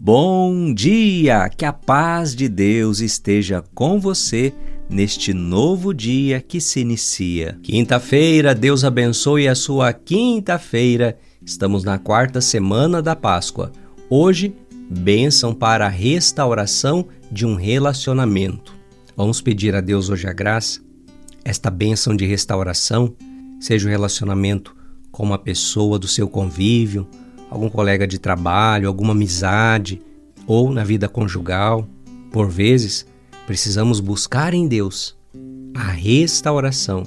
Bom dia! Que a paz de Deus esteja com você neste novo dia que se inicia. Quinta-feira, Deus abençoe a sua quinta-feira. Estamos na quarta semana da Páscoa. Hoje, bênção para a restauração de um relacionamento. Vamos pedir a Deus hoje a graça. Esta bênção de restauração, seja o relacionamento com uma pessoa do seu convívio, algum colega de trabalho, alguma amizade ou na vida conjugal. Por vezes, precisamos buscar em Deus a restauração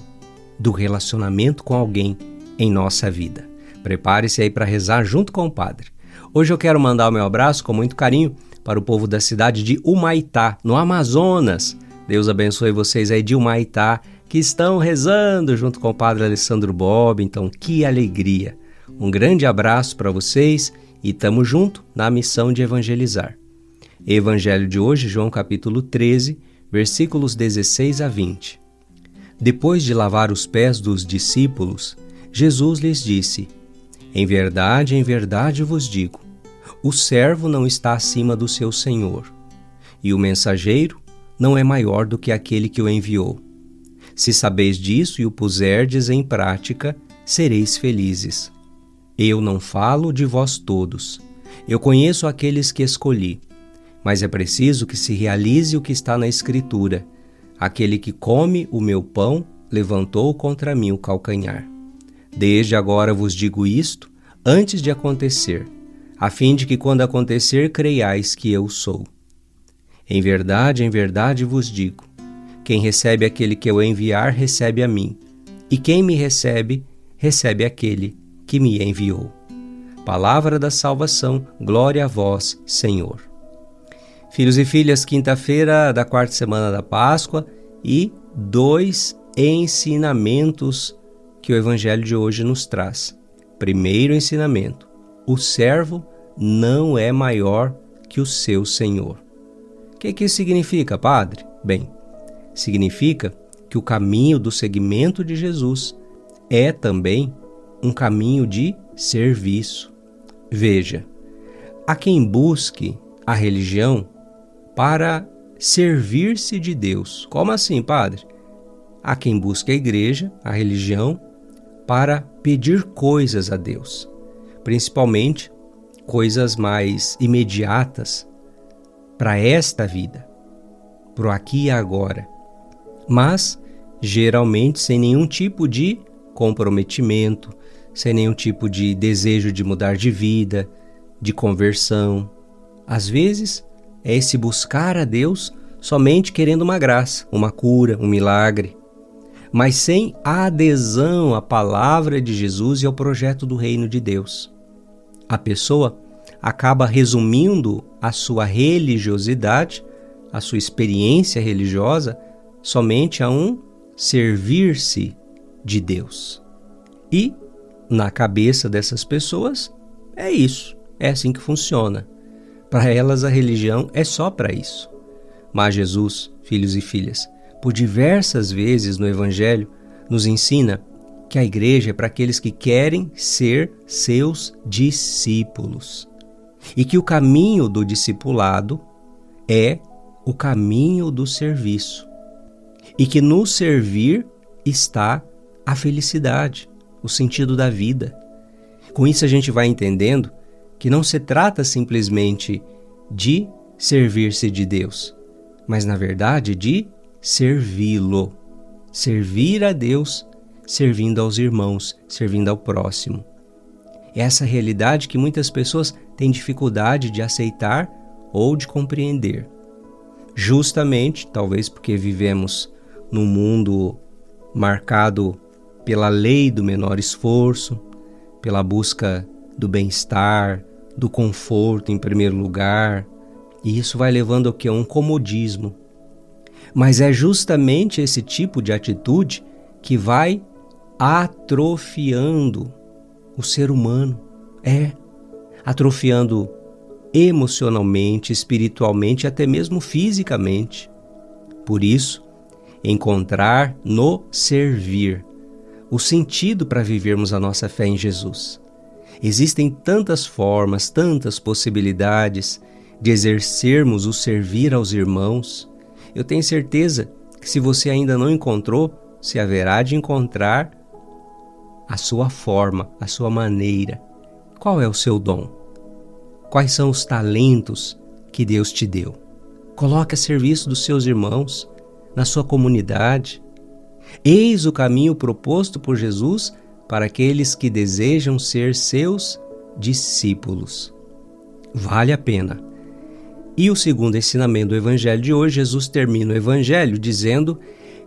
do relacionamento com alguém em nossa vida. Prepare-se aí para rezar junto com o Padre. Hoje eu quero mandar o meu abraço com muito carinho para o povo da cidade de Humaitá, no Amazonas. Deus abençoe vocês aí de Humaitá, que estão rezando junto com o Padre Alessandro Bob. Então, que alegria! Um grande abraço para vocês e estamos juntos na missão de evangelizar. Evangelho de hoje, João capítulo 13, versículos 16 a 20. Depois de lavar os pés dos discípulos, Jesus lhes disse: em verdade vos digo, o servo não está acima do seu senhor, e o mensageiro não é maior do que aquele que o enviou. Se sabeis disso e o puserdes em prática, sereis felizes. Eu não falo de vós todos. Eu conheço aqueles que escolhi. Mas é preciso que se realize o que está na Escritura. Aquele que come o meu pão levantou contra mim o calcanhar. Desde agora vos digo isto, antes de acontecer, a fim de que quando acontecer creiais que eu sou. Em verdade vos digo, quem recebe aquele que eu enviar, recebe a mim. E quem me recebe, recebe aquele que me enviou. Palavra da salvação, glória a vós, Senhor. Filhos e filhas, quinta-feira da quarta semana da Páscoa e 2 ensinamentos que o Evangelho de hoje nos traz. Primeiro ensinamento: o servo não é maior que o seu Senhor. O que isso significa, Padre? Bem, significa que o caminho do seguimento de Jesus é também um caminho de serviço. Veja, há quem busque a religião para servir-se de Deus. Como assim, Padre? Há quem busque a igreja, a religião, para pedir coisas a Deus, principalmente coisas mais imediatas para esta vida, para o aqui e agora, mas geralmente sem nenhum tipo de comprometimento, sem nenhum tipo de desejo de mudar de vida, de conversão. Às vezes, é esse buscar a Deus somente querendo uma graça, uma cura, um milagre, mas sem a adesão à palavra de Jesus e ao projeto do reino de Deus. A pessoa acaba resumindo a sua religiosidade, a sua experiência religiosa, somente a um servir-se de Deus. E, na cabeça dessas pessoas, é isso, é assim que funciona. Para elas, a religião é só para isso. Mas Jesus, filhos e filhas, por diversas vezes no Evangelho, nos ensina que a igreja é para aqueles que querem ser seus discípulos. E que o caminho do discipulado é o caminho do serviço. E que no servir está a felicidade, o sentido da vida. Com isso a gente vai entendendo que não se trata simplesmente de servir-se de Deus, mas na verdade de servi-lo. Servir a Deus, servindo aos irmãos, servindo ao próximo. É essa realidade que muitas pessoas têm dificuldade de aceitar ou de compreender. Justamente, talvez porque vivemos num mundo marcado pela lei do menor esforço, pela busca do bem-estar, do conforto em primeiro lugar, e isso vai levando ao que? A um comodismo. Mas é justamente esse tipo de atitude que vai atrofiando o ser humano, atrofiando emocionalmente, espiritualmente, até mesmo fisicamente. Por isso, encontrar no servir o sentido para vivermos a nossa fé em Jesus. Existem tantas formas, tantas possibilidades de exercermos o servir aos irmãos. Eu tenho certeza que se você ainda não encontrou, você haverá de encontrar a sua forma, a sua maneira. Qual é o seu dom? Quais são os talentos que Deus te deu? Coloque a serviço dos seus irmãos, na sua comunidade. Eis o caminho proposto por Jesus para aqueles que desejam ser seus discípulos. Vale a pena. E o segundo ensinamento do Evangelho de hoje, Jesus termina o Evangelho dizendo: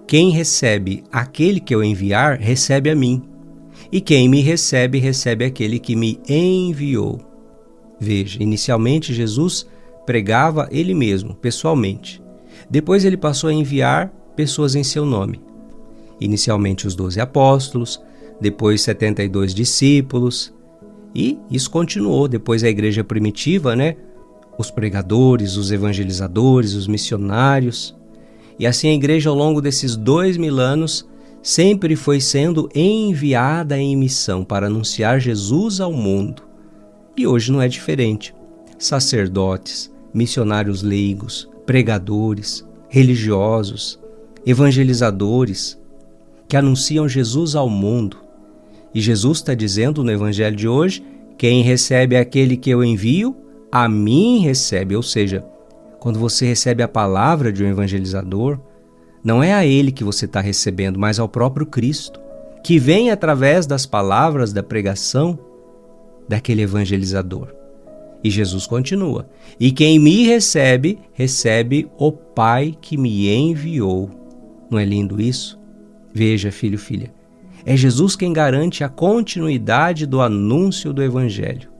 quem recebe aquele que eu enviar, recebe a mim. E quem me recebe, recebe aquele que me enviou. Veja, inicialmente Jesus pregava ele mesmo, pessoalmente. Depois ele passou a enviar pessoas em seu nome. Inicialmente os 12 apóstolos, depois 72 discípulos. E isso continuou. Depois a igreja primitiva, os pregadores, os evangelizadores, os missionários. E assim a igreja ao longo desses 2000 anos sempre foi sendo enviada em missão para anunciar Jesus ao mundo. E hoje não é diferente. Sacerdotes, missionários leigos, pregadores, religiosos, evangelizadores, que anunciam Jesus ao mundo. E Jesus está dizendo no Evangelho de hoje: quem recebe aquele que eu envio, a mim recebe. Ou seja, quando você recebe a palavra de um evangelizador, não é a ele que você está recebendo, mas ao próprio Cristo, que vem através das palavras da pregação daquele evangelizador. E Jesus continua: e quem me recebe, recebe o Pai que me enviou. Não é lindo isso? Veja, filho, filha, é Jesus quem garante a continuidade do anúncio do Evangelho.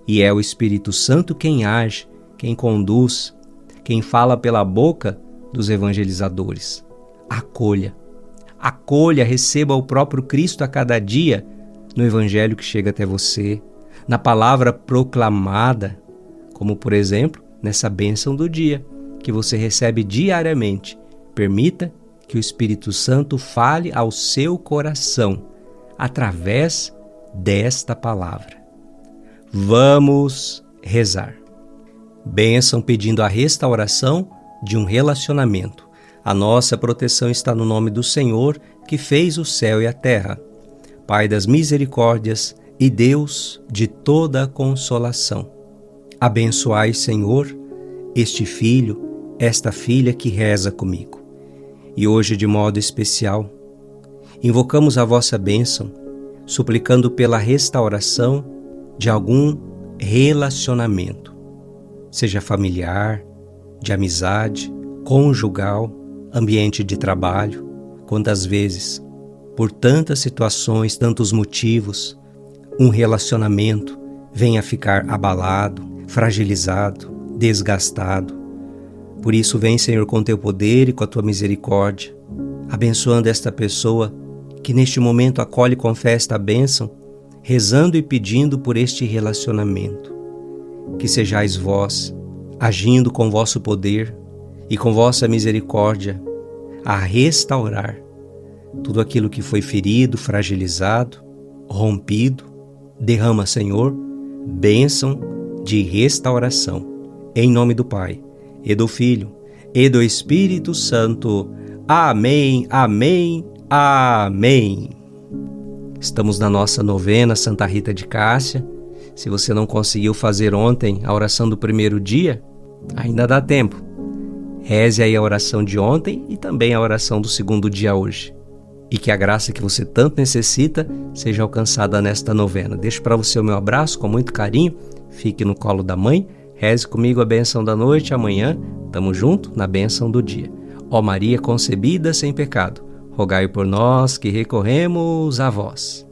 E é o Espírito Santo quem age, quem conduz, quem fala pela boca dos evangelizadores. Acolha, receba o próprio Cristo a cada dia no Evangelho que chega até você, na palavra proclamada, como por exemplo, nessa bênção do dia, que você recebe diariamente. Permita que o Espírito Santo fale ao seu coração, através desta palavra. Vamos rezar. Bênção pedindo a restauração de um relacionamento. A nossa proteção está no nome do Senhor, que fez o céu e a terra. Pai das misericórdias e Deus de toda a consolação. Abençoai, Senhor, este filho, esta filha que reza comigo. E hoje, de modo especial, invocamos a vossa bênção, suplicando pela restauração de algum relacionamento, seja familiar, de amizade, conjugal, ambiente de trabalho. Quantas vezes, por tantas situações, tantos motivos, um relacionamento vem a ficar abalado, fragilizado, desgastado. Por isso, vem, Senhor, com teu poder e com a tua misericórdia, abençoando esta pessoa que neste momento acolhe e confessa a bênção, rezando e pedindo por este relacionamento. Que sejais vós, agindo com vosso poder e com vossa misericórdia, a restaurar tudo aquilo que foi ferido, fragilizado, rompido. Derrama, Senhor, bênção de restauração. Em nome do Pai, e do Filho, e do Espírito Santo. Amém, amém, amém. Estamos na nossa novena Santa Rita de Cássia. Se você não conseguiu fazer ontem a oração do primeiro dia, ainda dá tempo. Reze aí a oração de ontem e também a oração do segundo dia hoje. E que a graça que você tanto necessita seja alcançada nesta novena. Deixo para você o meu abraço com muito carinho. Fique no colo da mãe. Reze comigo a bênção da noite. Amanhã, tamo junto na bênção do dia. Ó Maria concebida sem pecado, rogai por nós que recorremos a vós.